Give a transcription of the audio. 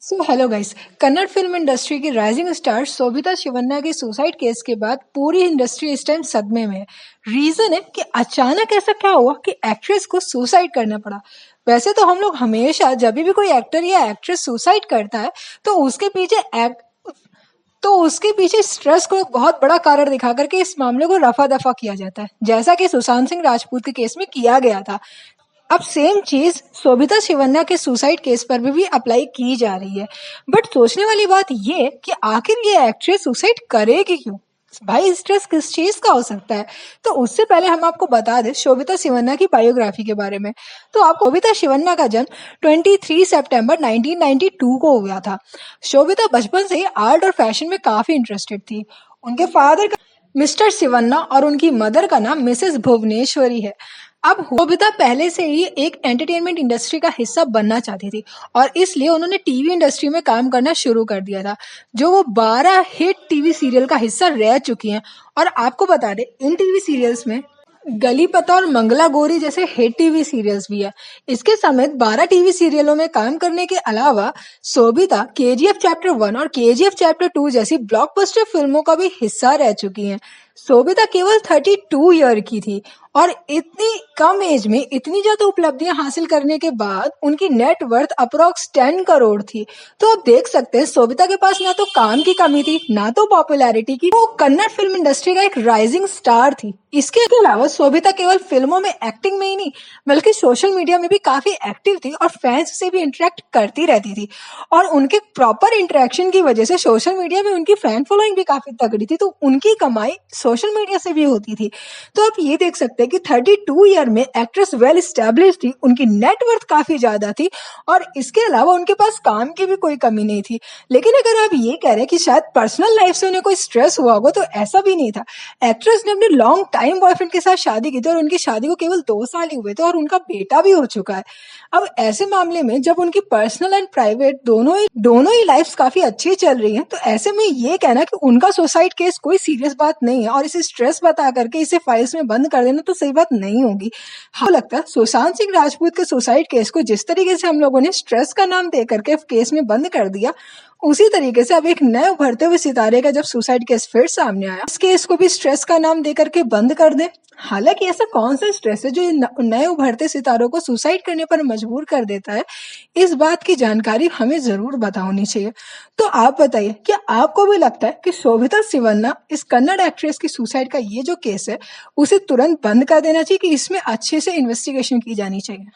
So hello guys. Kannada film industry की rising star Sobhita Shivanna के suicide case के बाद पूरी इंडस्ट्री इस टाइम सदमे में है। रीजन है कि अचानक ऐसा क्या हुआ कि एक्ट्रेस को सुसाइड करना पड़ा। वैसे तो हम लोग हमेशा जब भी कोई एक्टर या एक्ट्रेस सुसाइड करता है तो उसके पीछे स्ट्रेस को एक बहुत बड़ा कारण दिखा करके इस मामले को रफा दफा किया जाता है, जैसा कि सुशांत सिंह राजपूत के केस में किया गया था। अब सेम चीज शोभिता शिवन्ना के सुसाइड केस पर भी अप्लाई की जा रही है। बट सोचने वाली बात ये कि आखिर ये एक्ट्रेस सुसाइड करेगी क्यों? भाई स्ट्रेस किस चीज का हो सकता है? तो उससे पहले हम आपको बता दें शोभिता शिवन्ना की बायोग्राफी के बारे में। तो आपको शोभिता शिवन्ना का जन्म 23 सितंबर 1992 को हुआ था। शोभिता बचपन से ही आर्ट और फैशन में काफी इंटरेस्टेड थी। उनके फादर का मिस्टर शिवन्ना और उनकी मदर का नाम मिसेस भुवनेश्वरी है। अब शोभिता पहले से ही एक एंटरटेनमेंट इंडस्ट्री का हिस्सा बनना चाहती थी और इसलिए उन्होंने टीवी इंडस्ट्री में काम करना शुरू कर दिया था, जो वो 12 हिट टीवी सीरियल का हिस्सा रह चुकी हैं। और आपको बता दें इन टीवी सीरियल्स में गली पता और मंगला गोरी जैसे हिट टीवी सीरियल्स भी है। इसके समेत 12 टीवी सीरियलों में काम करने के अलावा शोभिता केजीएफ चैप्टर 1 और केजीएफ चैप्टर 2 जैसी ब्लॉकबस्टर फिल्मों का भी हिस्सा रह चुकी हैं। शोभिता केवल 32 ईयर की थी और इतनी कम एज में इतनी ज्यादा उपलब्धियां हासिल करने के बाद उनकी नेट वर्थ अप्रोक्स 10 करोड़ थी। तो आप देख सकते हैं शोभिता के पास ना तो काम की कमी थी ना तो पॉपुलैरिटी की। वो कन्नड़ फिल्म इंडस्ट्री का एक राइजिंग स्टार थी। इसके अलावा शोभिता केवल फिल्मों में एक्टिंग में ही नहीं बल्कि सोशल मीडिया में भी काफी एक्टिव थी और फैंस से भी इंटरेक्ट करती रहती थी। और उनके प्रॉपर इंटरेक्शन की वजह से सोशल मीडिया में उनकी फैन फॉलोइंग भी काफी तगड़ी थी, तो उनकी कमाई सोशल मीडिया से भी होती थी। तो आप ये देख सकते हैं कि 32 ईयर में एक्ट्रेस वेल स्टैब्लिश थी, उनकी नेटवर्थ काफी ज्यादा थी और इसके अलावा उनके पास काम की भी कोई कमी नहीं थी। लेकिन अगर आप ये कह रहे हैं कि शायद पर्सनल लाइफ से उन्हें कोई स्ट्रेस हुआ होगा, तो ऐसा भी नहीं था। एक्ट्रेस ने अपने लॉन्ग टाइम बॉयफ्रेंड के साथ शादी की थी और उनकी शादी को केवल 2 साल ही हुए थे और उनका बेटा भी हो चुका है। अब ऐसे मामले में जब उनकी पर्सनल एंड प्राइवेट दोनों ही लाइफ्स काफी अच्छी चल रही हैं, तो ऐसे में ये कहना कि उनका सुसाइड केस कोई सीरियस बात नहीं है और इसे स्ट्रेस बता करके इसे फाइल्स में बंद कर देना तो सही बात नहीं होगी। हाँ, लगता है सुशांत सिंह राजपूत के सुसाइड केस को जिस तरीके से हम लोगों ने स्ट्रेस का नाम दे करके केस में बंद कर दिया, उसी तरीके से अब एक नए उभरते हुए सितारे का जब सुसाइड केस फिर सामने आया, इस केस को भी स्ट्रेस का नाम दे करके बंद कर दे। हालांकि ऐसा कौन सा स्ट्रेस है जो नए उभरते सितारों को सुसाइड करने पर मजबूर कर देता है, इस बात की जानकारी हमें जरूर बतानी चाहिए। तो आप बताइए, क्या आपको भी लगता है कि शोभिता शिवन्ना इस कन्नड़ एक्ट्रेस की सुसाइड का ये जो केस है उसे तुरंत बंद कर देना चाहिए कि इसमें अच्छे से इन्वेस्टिगेशन की जानी चाहिए?